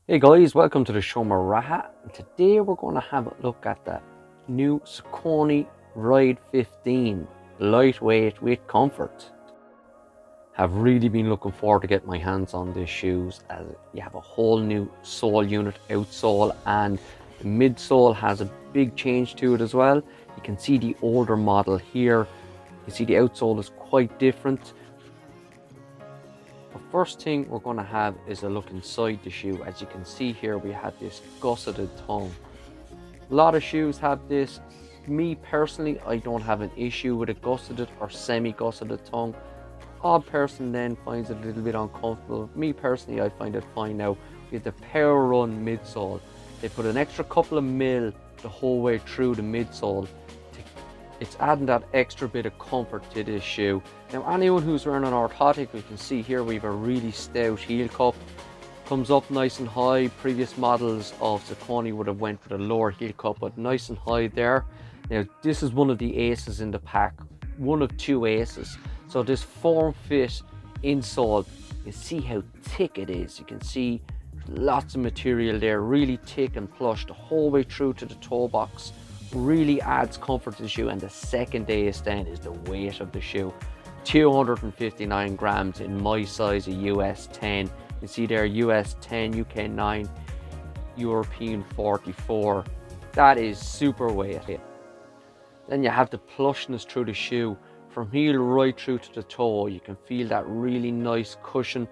Hey guys, welcome to the show Maraha. Today we're going to have a look at the new Saucony Ride 15, lightweight with comfort. Have really been looking forward to get my hands on these shoes as you have a whole new sole unit, outsole, and the midsole has a big change to it as well. You can see the older model here. You can see the outsole is quite different. The first thing we're going to have is a look inside the shoe. As you can see here, we have this gusseted tongue. A lot of shoes have this. Me personally, I don't have an issue with a gusseted or semi-gusseted tongue. Odd person then finds it a little bit uncomfortable. Me personally, I find it fine now. We have the PWRUN midsole. They put an extra couple of mil the whole way through the midsole. It's adding that extra bit of comfort to this shoe. Now anyone who's wearing an orthotic, we can see here we have a really stout heel cup. Comes up nice and high. Previous models of Saucony would have went with a lower heel cup, but nice and high there. Now this is one of the aces in the pack. One of two aces. So this form fit insole, you see how thick it is. You can see lots of material there, really thick and plush the whole way through to the toe box. Really adds comfort to the shoe. And the second ace then is the weight of the shoe. 259 grams in my size, a US 10. You see there, US 10, UK 9, European 44. That is super weighty. Then you have the plushness through the shoe. From heel right through to the toe, you can feel that really nice cushion.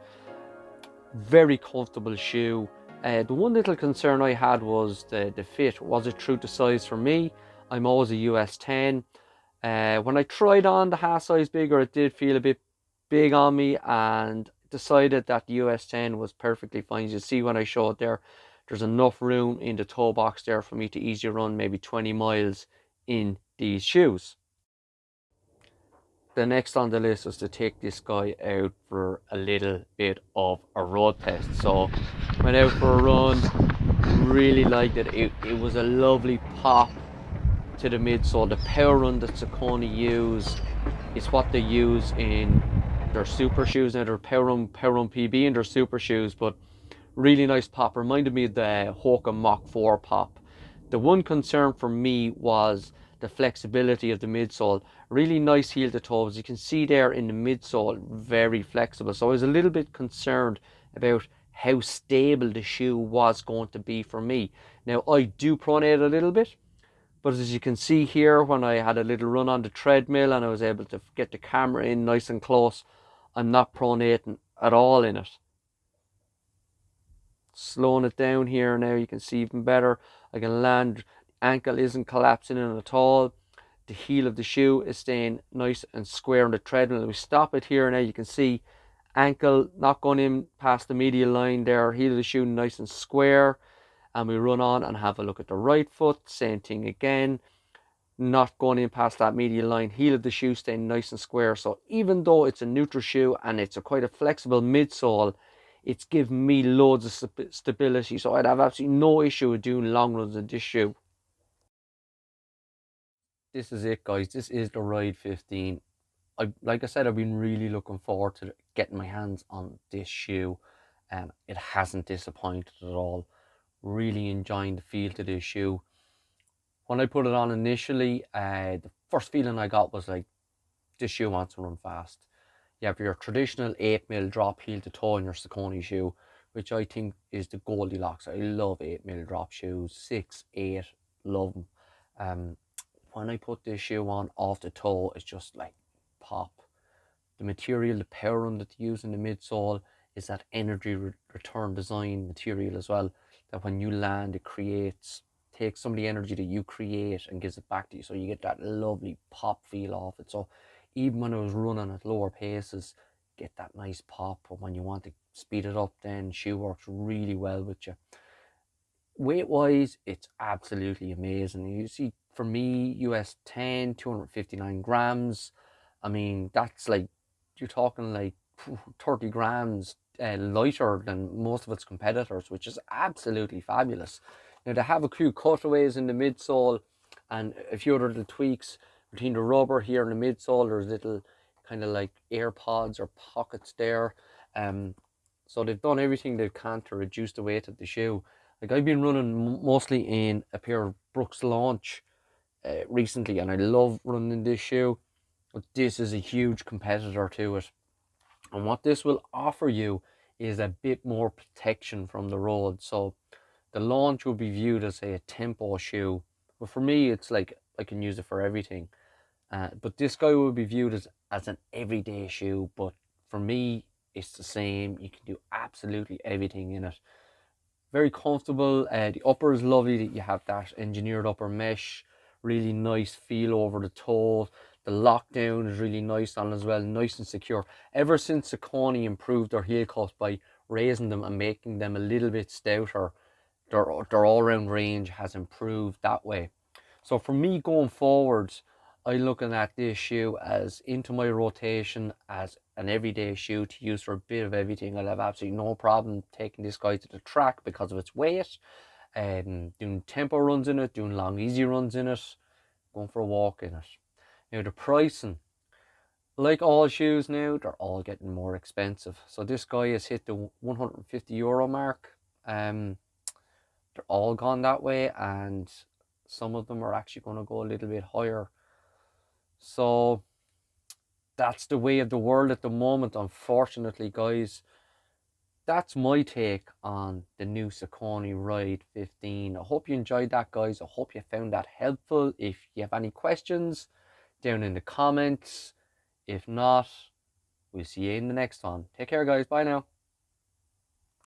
Very comfortable shoe. The one little concern I had was the fit. Was it true to size for me? I'm always a US 10. When I tried on the half size bigger, it did feel a bit big on me, and decided that the US 10 was perfectly fine. You see when I show it there, there's enough room in the toe box there for me to easily run maybe 20 miles in these shoes. The next on the list was to take this guy out for a little bit of a road test. So went out for a run, really liked it. It was a lovely pop to the midsole. The PWRUN that Saucony use is what they use in their super shoes. Now they're PWRUN PB in their super shoes, but really nice pop. Reminded me of the Hoka Mach 4 pop. The one concern for me was the flexibility of the midsole. Really nice heel to toe. As you can see there in the midsole, very flexible. So I was a little bit concerned about how stable the shoe was going to be for me. Now I do pronate a little bit, but as you can see here, when I had a little run on the treadmill and I was able to get the camera in nice and close, I'm not pronating at all in it. Slowing it down here now, you can see even better. I can land, ankle isn't collapsing in at all. The heel of the shoe is staying nice and square on the treadmill. We stop it here now, you can see ankle not going in past the medial line there, heel of the shoe nice and square. And we run on and have a look at the right foot, same thing again, not going in past that medial line, heel of the shoe staying nice and square. So even though it's a neutral shoe and it's a quite a flexible midsole, it's given me loads of stability. So I'd have absolutely no issue with doing long runs in this shoe. This is it, guys. This is the Ride 15. Like I said, I've been really looking forward to getting my hands on this shoe. It hasn't disappointed at all. Really enjoying the feel to this shoe. When I put it on initially, the first feeling I got was like, this shoe wants to run fast. You have your traditional 8mm drop heel to toe in your Saucony shoe, which I think is the Goldilocks. I love 8mm drop shoes, 6, 8, love them. Um, when I put this shoe on off the toe, it's just like pop. The material, the PWRUN that they use in the midsole is that energy return design material as well, that when you land, it takes some of the energy that you create and gives it back to you. So you get that lovely pop feel off it. So even when I was running at lower paces, get that nice pop. But when you want to speed it up, then shoe works really well with you. Weight wise, it's absolutely amazing. You see, for me, US 10, 259 grams. I mean, that's like, you're talking like 30 grams lighter than most of its competitors, which is absolutely fabulous. Now, they have a few cutaways in the midsole and a few other little tweaks between the rubber here in the midsole. There's little kind of like AirPods or pockets there. Um, So they've done everything they can to reduce the weight of the shoe. Like I've been running mostly in a pair of Brooks Launch recently, and I love running this shoe. But this is a huge competitor to it. And what this will offer you is a bit more protection from the road. So the Launch will be viewed as, say, a tempo shoe. But for me, it's like I can use it for everything. But this guy will be viewed as an everyday shoe. But for me, it's the same. You can do absolutely everything in it. Very comfortable. The upper is lovely that you have that engineered upper mesh. Really nice feel over the toe. The lockdown is really nice on as well, nice and secure. Ever since Saucony improved their heel cuffs by raising them and making them a little bit stouter, their all-round range has improved that way. So for me going forwards, I'm looking at this shoe as into my rotation as an everyday shoe to use for a bit of everything. I'll have absolutely no problem taking this guy to the track because of its weight, doing tempo runs in it, doing long easy runs in it, going for a walk in it. Now the pricing, like all shoes now, they're all getting more expensive. So this guy has hit the €150 mark. They're all gone that way, and some of them are actually going to go a little bit higher. So that's the way of the world at the moment, unfortunately, guys. That's my take on the new Saucony Ride 15. I hope you enjoyed that, guys. I hope you found that helpful. If you have any questions, down in the comments. If not, we'll see you in the next one. Take care, guys. Bye now.